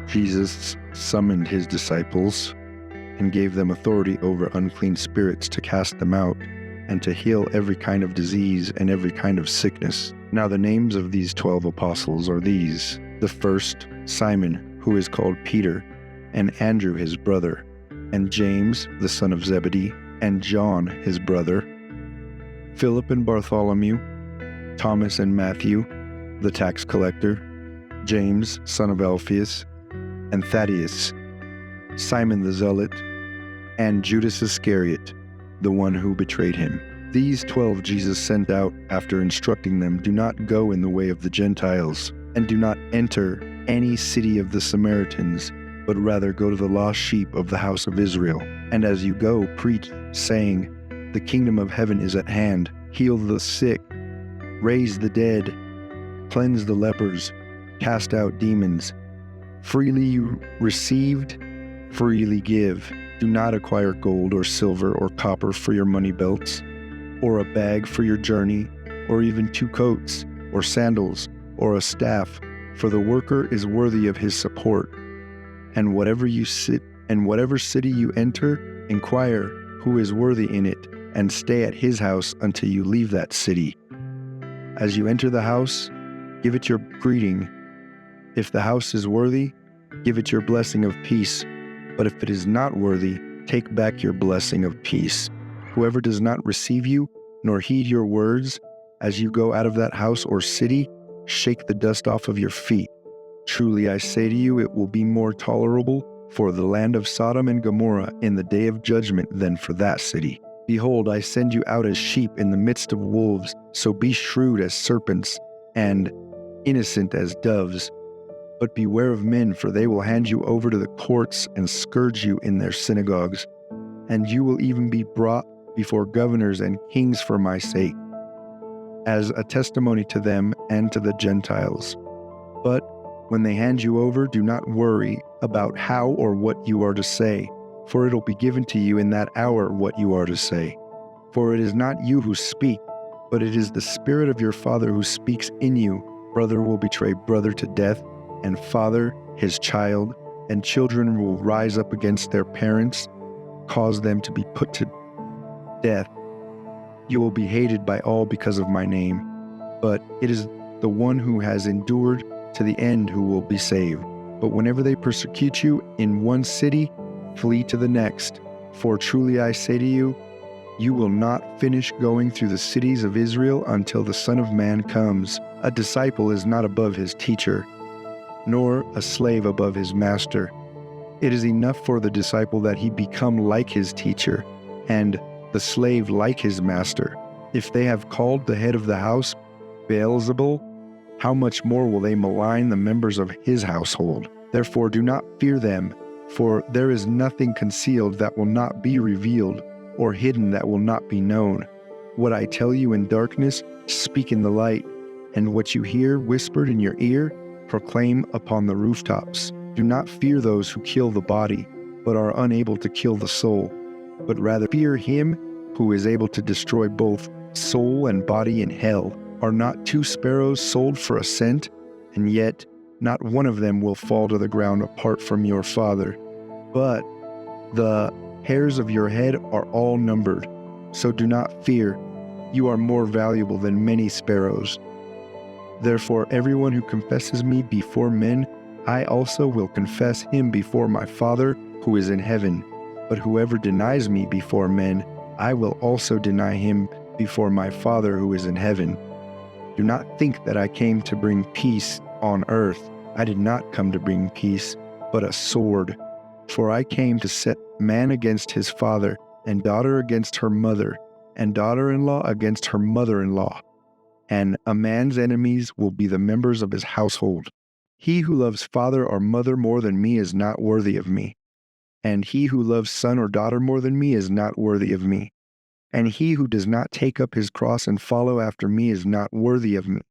Jesus summoned his disciples and gave them authority over unclean spirits to cast them out and to heal every kind of disease and every kind of sickness. Now the names of these 12 apostles are these: the first, Simon, who is called Peter, and Andrew his brother, and James the son of Zebedee, and John his brother, Philip and Bartholomew, Thomas and Matthew, the tax collector, James son of Alphaeus, and Thaddeus, Simon the Zealot, and Judas Iscariot, the one who betrayed him. These 12 Jesus sent out after instructing them, "Do not go in the way of the Gentiles, and do not enter any city of the Samaritans, but rather go to the lost sheep of the house of Israel. And as you go, preach, saying, the kingdom of heaven is at hand. Heal the sick, raise the dead, cleanse the lepers, cast out demons. Freely you received, freely give. Do not acquire gold or silver or copper for your money belts, or a bag for your journey, or even 2 coats, or sandals, or a staff, for the worker is worthy of his support. And whatever city you enter, inquire who is worthy in it, and stay at his house until you leave that city. As you enter the house, give it your greeting. If the house is worthy, give it your blessing of peace. But if it is not worthy, take back your blessing of peace. Whoever does not receive you, nor heed your words, as you go out of that house or city, shake the dust off of your feet. Truly I say to you, it will be more tolerable for the land of Sodom and Gomorrah in the day of judgment than for that city. Behold, I send you out as sheep in the midst of wolves, so be shrewd as serpents and innocent as doves. But beware of men, for they will hand you over to the courts and scourge you in their synagogues. And you will even be brought before governors and kings for my sake, as a testimony to them and to the Gentiles. But when they hand you over, do not worry about how or what you are to say, for it'll be given to you in that hour what you are to say. For it is not you who speak, but it is the Spirit of your Father who speaks in you. Brother will betray brother to death, and father his child, and children will rise up against their parents, cause them to be put to death. You will be hated by all because of my name, but it is the one who has endured to the end who will be saved. But whenever they persecute you in one city, flee to the next. For truly I say to you, you will not finish going through the cities of Israel until the Son of Man comes. A disciple is not above his teacher, nor a slave above his master. It is enough for the disciple that he become like his teacher, and the slave like his master. If they have called the head of the house Beelzebul, how much more will they malign the members of his household? Therefore do not fear them, for there is nothing concealed that will not be revealed, or hidden that will not be known. What I tell you in darkness, speak in the light, and what you hear whispered in your ear, proclaim upon the rooftops. Do not fear those who kill the body, but are unable to kill the soul, but rather fear him who is able to destroy both soul and body in hell. Are not 2 sparrows sold for a cent? And yet not one of them will fall to the ground apart from your Father. But the hairs of your head are all numbered. So do not fear. You are more valuable than many sparrows. Therefore, everyone who confesses me before men, I also will confess him before my Father who is in heaven. But whoever denies me before men, I will also deny him before my Father who is in heaven. Do not think that I came to bring peace on earth. I did not come to bring peace, but a sword. For I came to set man against his father, and daughter against her mother, and daughter-in-law against her mother-in-law. And a man's enemies will be the members of his household. He who loves father or mother more than me is not worthy of me. And he who loves son or daughter more than me is not worthy of me. And he who does not take up his cross and follow after me is not worthy of me.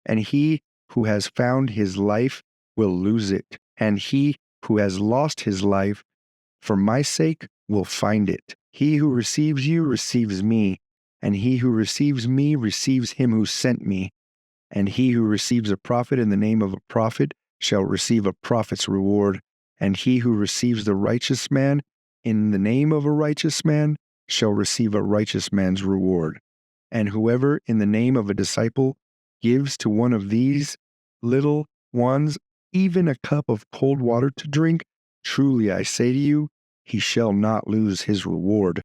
And he who has found his life will lose it. And he who has lost his life for my sake will find it. He who receives you receives me, and he who receives me receives him who sent me. And he who receives a prophet in the name of a prophet shall receive a prophet's reward, and he who receives the righteous man in the name of a righteous man shall receive a righteous man's reward. And whoever in the name of a disciple gives to one of these little ones even a cup of cold water to drink, truly I say to you, he shall not lose his reward.